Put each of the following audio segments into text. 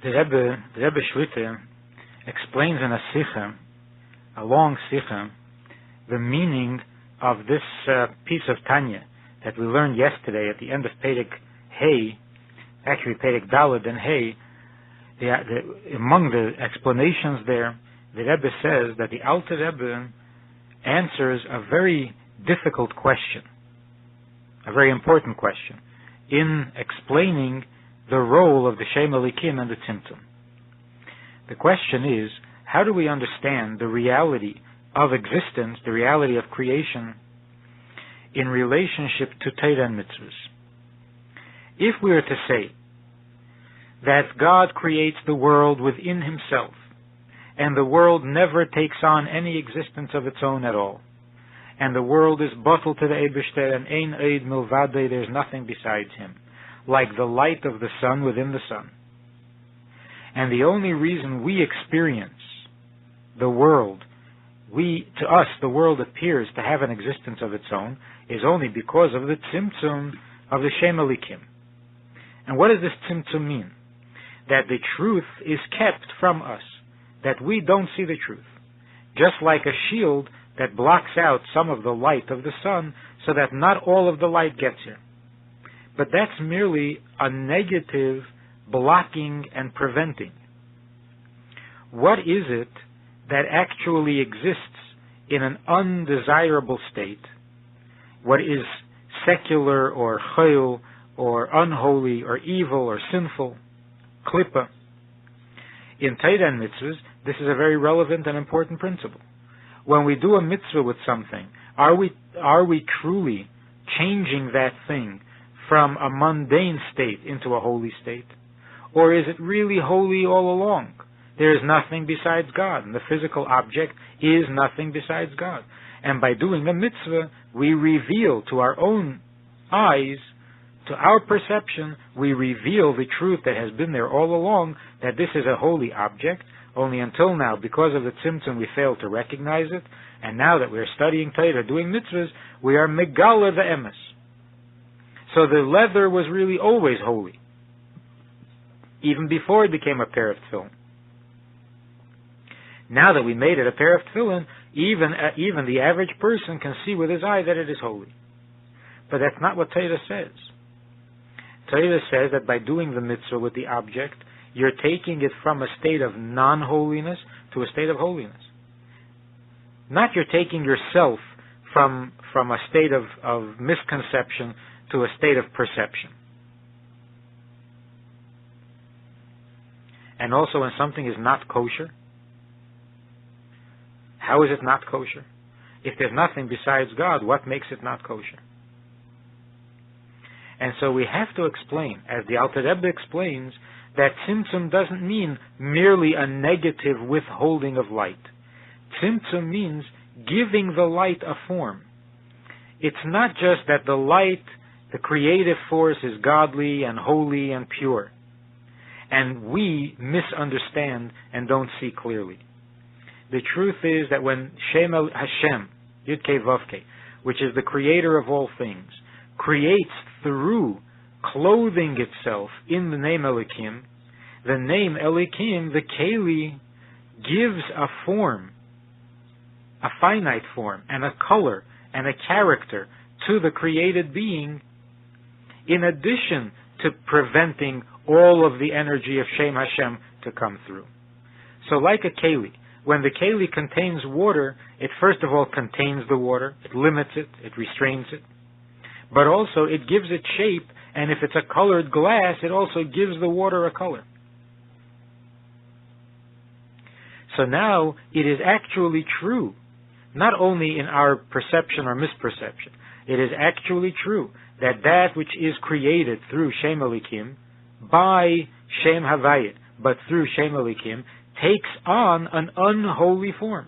The Rebbe Shlita explains in a Sikha, a long Sikha, the meaning of this piece of Tanya that we learned yesterday at the end of Perek Hey, actually Perek Daled and Hey. Among the explanations there, the Rebbe says that the Alter Rebbe answers a very difficult question, a very important question, in explaining the role of the Shem Elikim and the Tzimtzum. The question is, how do we understand the reality of existence, the reality of creation, in relationship to Torah and mitzvahs? If we were to say that God creates the world within himself, and the world never takes on any existence of its own at all, and the world is bottled to the Eibishter, and ein eid milvadei, there's nothing besides him, like the light of the sun within the sun. And the only reason we experience the world, to us the world appears to have an existence of its own, is only because of the tzimtzum of the Shem Elikim. And what does this tzimtzum mean? That the truth is kept from us, that we don't see the truth. Just like a shield that blocks out some of the light of the sun so that not all of the light gets here. But that's merely a negative blocking and preventing. What is it that actually exists in an undesirable state? What is secular or chayil or unholy or evil or sinful? Klippa. In Torah and mitzvahs, this is a very relevant and important principle. When we do a mitzvah with something, are we truly changing that thing from a mundane state into a holy state? Or is it really holy all along? There is nothing besides God, and the physical object is nothing besides God. And by doing a mitzvah, we reveal to our own eyes, to our perception, we reveal the truth that has been there all along, that this is a holy object. Only until now, because of the tzimtzum, we failed to recognize it, and now that we are studying Torah, doing mitzvahs, we are megala the emes. So the leather was really always holy, even before it became a pair of tefillin. Now that we made it a pair of tefillin, even the average person can see with his eye that it is holy. But that's not what Torah says. Torah says that by doing the mitzvah with the object, you're taking it from a state of non-holiness to a state of holiness. Not you're taking yourself from a state of misconception to a state of perception. And also when something is not kosher, how is it not kosher? If there's nothing besides God, what makes it not kosher? And so we have to explain, as the Alter Rebbe explains, that tzimtzum doesn't mean merely a negative withholding of light. Tzimtzum means giving the light a form. It's not just that the light, the creative force, is godly and holy and pure, and we misunderstand and don't see clearly. The truth is that when Shem Hashem, Yud-Kei Vav-Kei, which is the creator of all things, creates through clothing itself in the name Elikim, the name Elikim, the Keli, gives a form, a finite form, and a color, and a character to the created being, in addition to preventing all of the energy of Shem Hashem to come through. So like a Keli, when the Keli contains water, it first of all contains the water, it limits it, it restrains it, but also it gives it shape, and if it's a colored glass, it also gives the water a color. So now it is actually true, not only in our perception or misperception, it is actually true that which is created through Shem Elikim, by Shem Havayit, but through Shem Elikim, takes on an unholy form.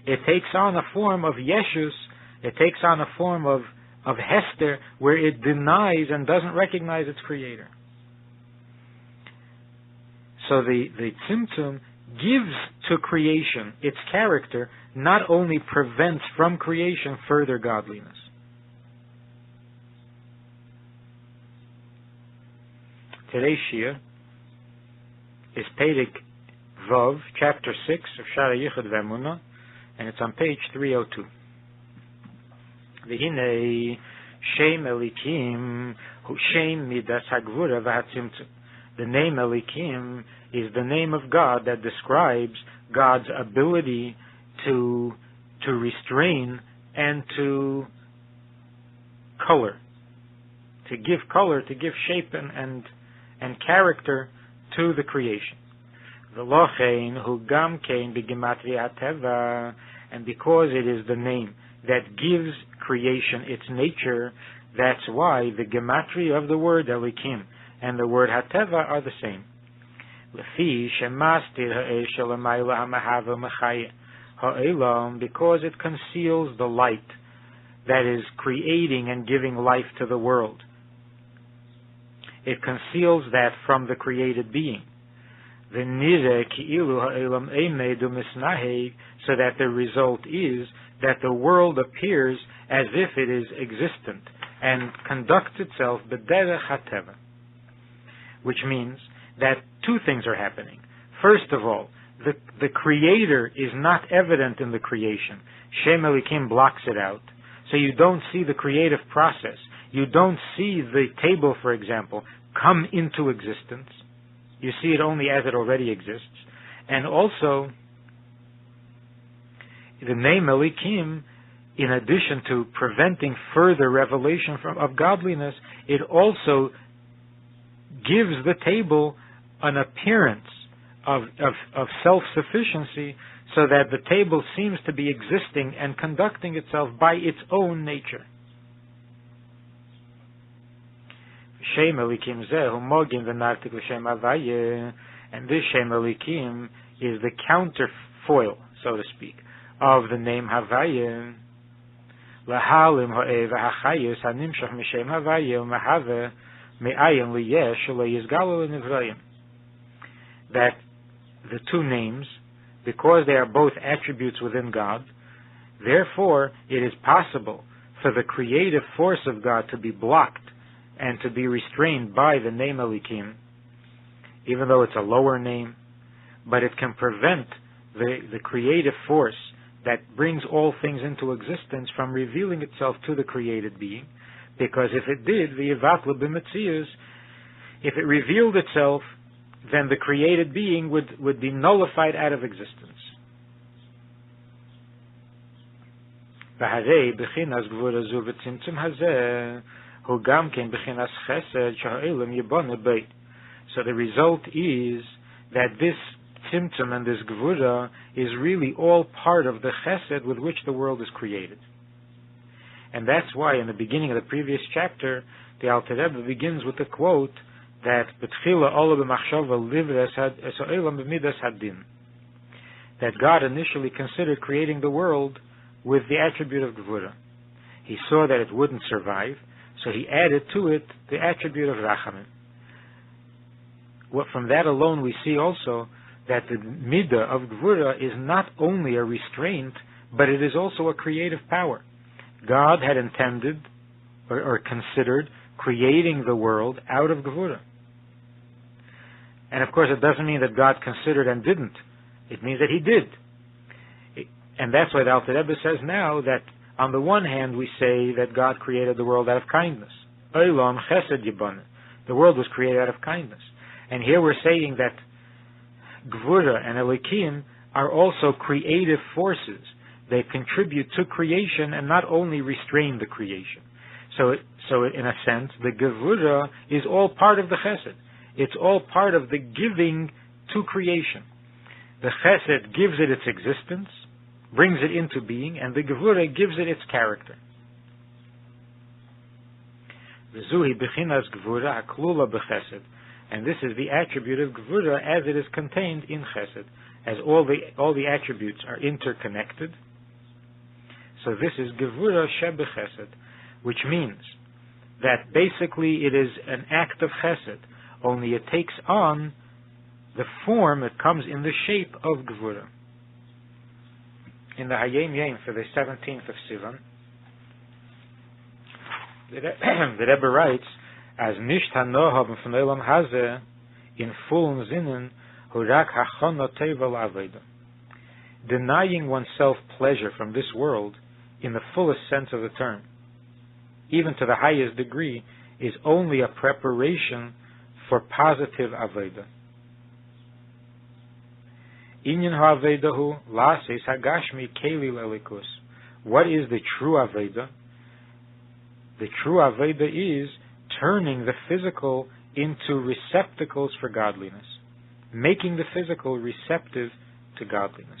It takes on a form of Yeshus, it takes on a form of Hester, where it denies and doesn't recognize its creator. So the Tzimtzum gives to creation its character, not only prevents from creation further godliness. Today's Shia is Perek Vav, chapter 6 of Shara Yichud V'Emunah, and it's on page 302. V'hinei Shem Elikim Hu Shem Midas Hagvura V'Hatzimtzum. The name Elikim is the name of God that describes God's ability to restrain and to color, to give color, to give shape and character to the creation. V'lochein hu gam kein b'gematria teva, and because it is the name that gives creation its nature, that's why the gematria of the word Elikim and the word Hateva are the same. Lefi shemastir ha'esh shelamayla ha'mahava mechaya ha'elam, because it conceals the light that is creating and giving life to the world. It conceals that from the created being. V'nireh ki'ilu ha'elam eimedu misnaheg, so that the result is that the world appears as if it is existent and conducts itself b'derech hateva, which means that two things are happening. First of all, the creator is not evident in the creation. Shem Elikim blocks it out, so you don't see the creative process. You don't see the table, for example, come into existence. You see it only as it already exists. And also, the name Elikim, in addition to preventing further revelation of godliness, it also gives the table an appearance of self-sufficiency, so that the table seems to be existing and conducting itself by its own nature. Shem Elikim zeh hu mogin v'nartik l'shem Havaya, and this Shem Elikim is the counterfoil, so to speak, of the name Havaya. Lahalim ha'ev ha'chayus hanimshach m'shem Havaya u'mahave me'ayin liyesh le'yizgalu l'nivrayim. That the two names, because they are both attributes within God, therefore it is possible for the creative force of God to be blocked and to be restrained by the name Elikim, even though it's a lower name, but it can prevent the creative force that brings all things into existence from revealing itself to the created being, because if it did, if it revealed itself, then the created being would be nullified out of existence. So the result is that this tzimtzum and this gvura is really all part of the chesed with which the world is created. And that's why in the beginning of the previous chapter, the Alter Rebbe begins with the quote that that God initially considered creating the world with the attribute of gvura. He saw that it wouldn't survive, so he added to it the attribute of rachamim. From that alone we see also that the midah of gvura is not only a restraint, but it is also a creative power. God had intended or considered creating the world out of gvura. And of course it doesn't mean that God considered and didn't. It means that he did. And that's why the Alter Rebbe says now that on the one hand we say that God created the world out of kindness. Olam chesed yibana. The world was created out of kindness. And here we're saying that gvura and elikim are also creative forces. They contribute to creation and not only restrain the creation. So in a sense, the gvura is all part of the chesed. It's all part of the giving to creation. The chesed gives it its existence, brings it into being, and the gevura gives it its character. V'zuhi b'chinas gevura haklula b'chesed, and this is the attribute of gevura as it is contained in chesed, as all the attributes are interconnected. So this is gevura shebechesed, which means that basically it is an act of chesed, only it takes on the form, it comes in the shape of gevura. In the Hayom Yom for the 17th of Sivan, the Rebbe writes, as nicht hanohab von Olam Hazeh in vollen Sinnen Hurak hachana teva la'aveda. Denying oneself pleasure from this world in the fullest sense of the term, even to the highest degree, is only a preparation for positive aveda. Inyan ha'avedahu la'ases hagashmi keli lelikus. What is the true aveda? The true aveda is turning the physical into receptacles for godliness, making the physical receptive to godliness.